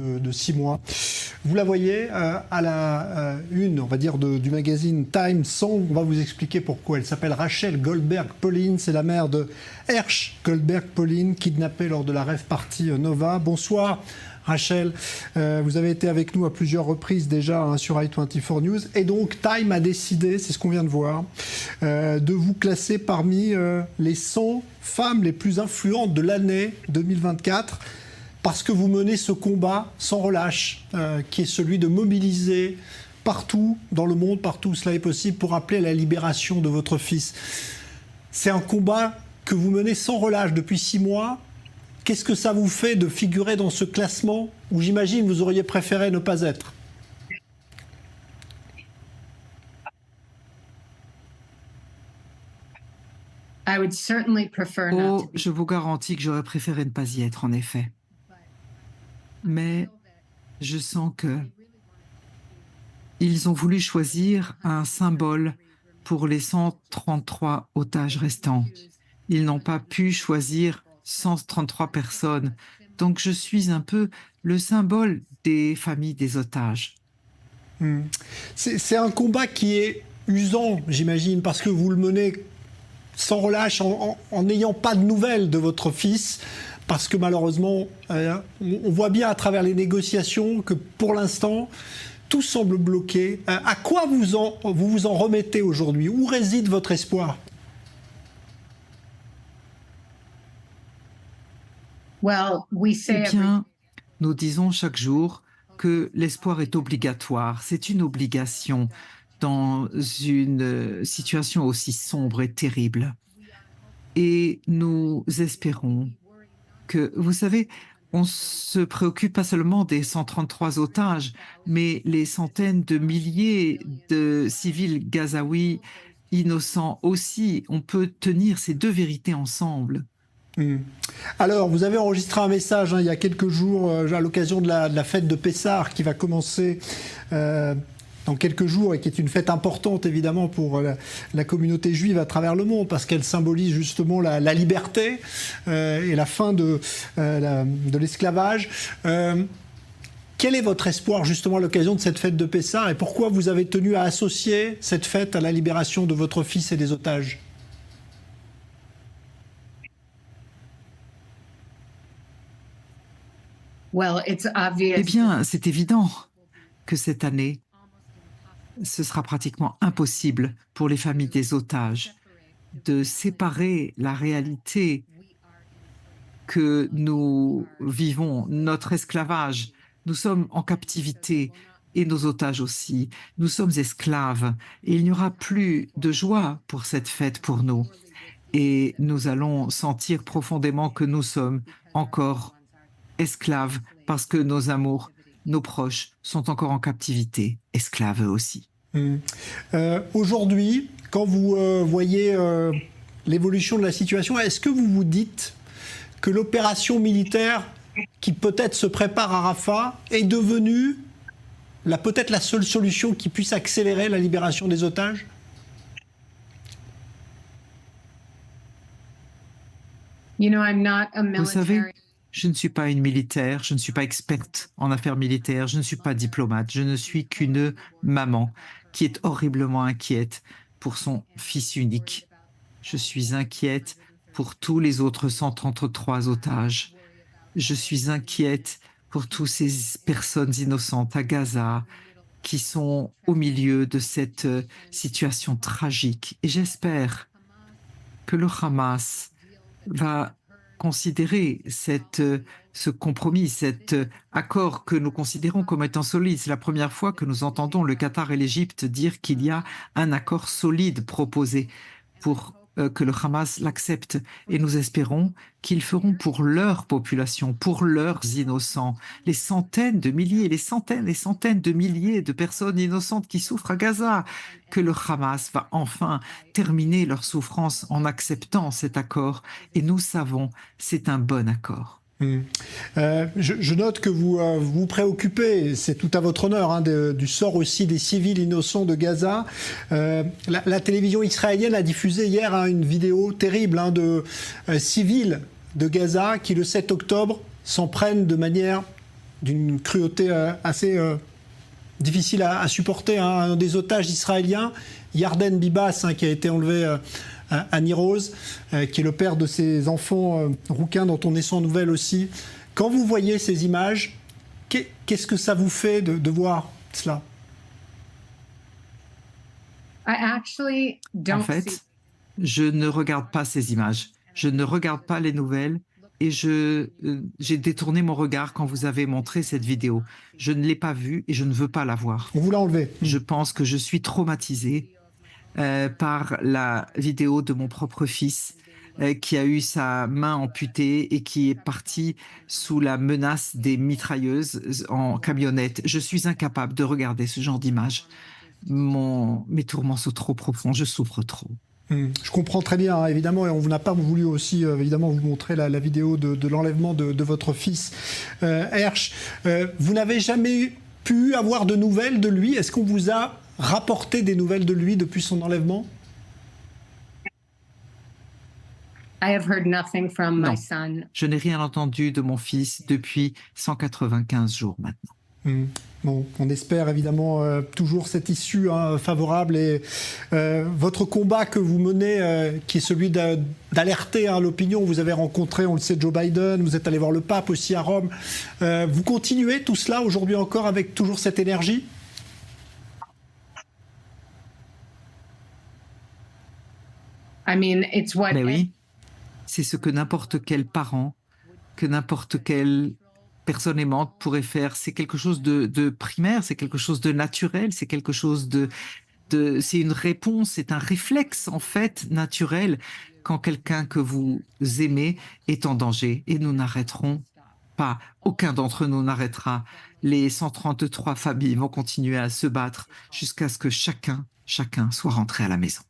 de 6 mois. Vous la voyez à la une, on va dire, du magazine Time 100. On va vous expliquer pourquoi. Elle s'appelle Rachel Goldberg-Polin. C'est la mère de Hersh Goldberg-Polin, kidnappée lors de la rave party Nova. Bonsoir Rachel, vous avez été avec nous à plusieurs reprises déjà sur i24 News. Et donc Time a décidé, c'est ce qu'on vient de voir, de vous classer parmi les 100 femmes les plus influentes de l'année 2024. Parce que vous menez ce combat sans relâche, qui est celui de mobiliser partout dans le monde, partout où cela est possible, pour appeler à la libération de votre fils. C'est un combat que vous menez sans relâche depuis 6 mois. Qu'est-ce que ça vous fait de figurer dans ce classement où j'imagine vous auriez préféré ne pas être? Oh, je vous garantis que j'aurais préféré ne pas y être, en effet. Mais je sens que ils ont voulu choisir un symbole pour les 133 otages restants. Ils n'ont pas pu choisir 133 personnes. Donc je suis un peu le symbole des familles des otages. C'est un combat qui est usant, j'imagine, parce que vous le menez sans relâche, en n'ayant pas de nouvelles de votre fils. Parce que malheureusement, on voit bien à travers les négociations que pour l'instant, tout semble bloqué. À quoi vous vous en remettez aujourd'hui? Où réside votre espoir? Eh bien, nous disons chaque jour que l'espoir est obligatoire. C'est une obligation dans une situation aussi sombre et terrible. Et nous espérons que, vous savez, on se préoccupe pas seulement des 133 otages, mais les centaines de milliers de civils gazaouis innocents aussi. On peut tenir ces deux vérités ensemble. Alors, vous avez enregistré un message il y a quelques jours à l'occasion de la fête de Pessah qui va commencer dans quelques jours et qui est une fête importante évidemment pour la communauté juive à travers le monde parce qu'elle symbolise justement la liberté et la fin de l'esclavage. Quel est votre espoir justement à l'occasion de cette fête de Pessah et pourquoi vous avez tenu à associer cette fête à la libération de votre fils et des otages? Eh bien, c'est évident que cette année, ce sera pratiquement impossible pour les familles des otages de séparer la réalité que nous vivons, notre esclavage. Nous sommes en captivité et nos otages aussi. Nous sommes esclaves et il n'y aura plus de joie pour cette fête pour nous. Et nous allons sentir profondément que nous sommes encore esclaves parce que nos amours, nos proches sont encore en captivité, esclaves eux aussi. Aujourd'hui, quand vous voyez l'évolution de la situation, est-ce que vous vous dites que l'opération militaire qui peut-être se prépare à Rafah est devenue peut-être la seule solution qui puisse accélérer la libération des otages? Vous savez, je ne suis pas une militaire, je ne suis pas experte en affaires militaires, je ne suis pas diplomate, je ne suis qu'une maman qui est horriblement inquiète pour son fils unique. Je suis inquiète pour tous les autres 133 otages. Je suis inquiète pour toutes ces personnes innocentes à Gaza qui sont au milieu de cette situation tragique. Et j'espère que le Hamas va considérer ce compromis, cet accord que nous considérons comme étant solide. C'est la première fois que nous entendons le Qatar et l'Égypte dire qu'il y a un accord solide proposé pour que le Hamas l'accepte. Et nous espérons qu'ils feront pour leur population, pour leurs innocents, les centaines de milliers, les centaines de milliers de personnes innocentes qui souffrent à Gaza, que le Hamas va enfin terminer leur souffrance en acceptant cet accord. Et nous savons, c'est un bon accord. Je note que vous vous préoccupez, c'est tout à votre honneur, du sort aussi des civils innocents de Gaza. La télévision israélienne a diffusé hier une vidéo terrible de civils de Gaza qui, le 7 octobre, s'en prennent de manière d'une cruauté assez difficile à supporter. Hein. Un des otages israéliens, Yarden Bibas, hein, qui a été enlevé à Niroz, qui est le père de ces enfants rouquins dont on est sans nouvelles aussi. Quand vous voyez ces images, qu'est-ce que ça vous fait de voir cela? En fait, je ne regarde pas ces images. Je ne regarde pas les nouvelles et j'ai détourné mon regard quand vous avez montré cette vidéo. Je ne l'ai pas vue et je ne veux pas la voir. On vous l'a enlevé. Je pense que je suis traumatisée par la vidéo de mon propre fils qui a eu sa main amputée et qui est parti sous la menace des mitrailleuses en camionnette. Je suis incapable de regarder ce genre d'image. Mes tourments sont trop profonds, je souffre trop. Je comprends très bien, hein, évidemment, et on n'a pas voulu aussi, évidemment, vous montrer la vidéo de l'enlèvement de votre fils, Hersh. Vous n'avez jamais pu avoir de nouvelles de lui? Est-ce qu'on vous a rapporté des nouvelles de lui depuis son enlèvement? Non, je n'ai rien entendu de mon fils depuis 195 jours maintenant. Bon, on espère évidemment toujours cette issue favorable et votre combat que vous menez, qui est celui d'alerter l'opinion. Vous avez rencontré, on le sait, Joe Biden, vous êtes allé voir le pape aussi à Rome. Vous continuez tout cela aujourd'hui encore avec toujours cette énergie? Mais oui, c'est ce que n'importe quel parent, que n'importe quelle personne aimante pourrait faire. C'est quelque chose de primaire, c'est quelque chose de naturel, c'est quelque chose c'est une réponse, c'est un réflexe en fait naturel quand quelqu'un que vous aimez est en danger. Et nous n'arrêterons pas, aucun d'entre nous n'arrêtera. Les 133 familles vont continuer à se battre jusqu'à ce que chacun soit rentré à la maison.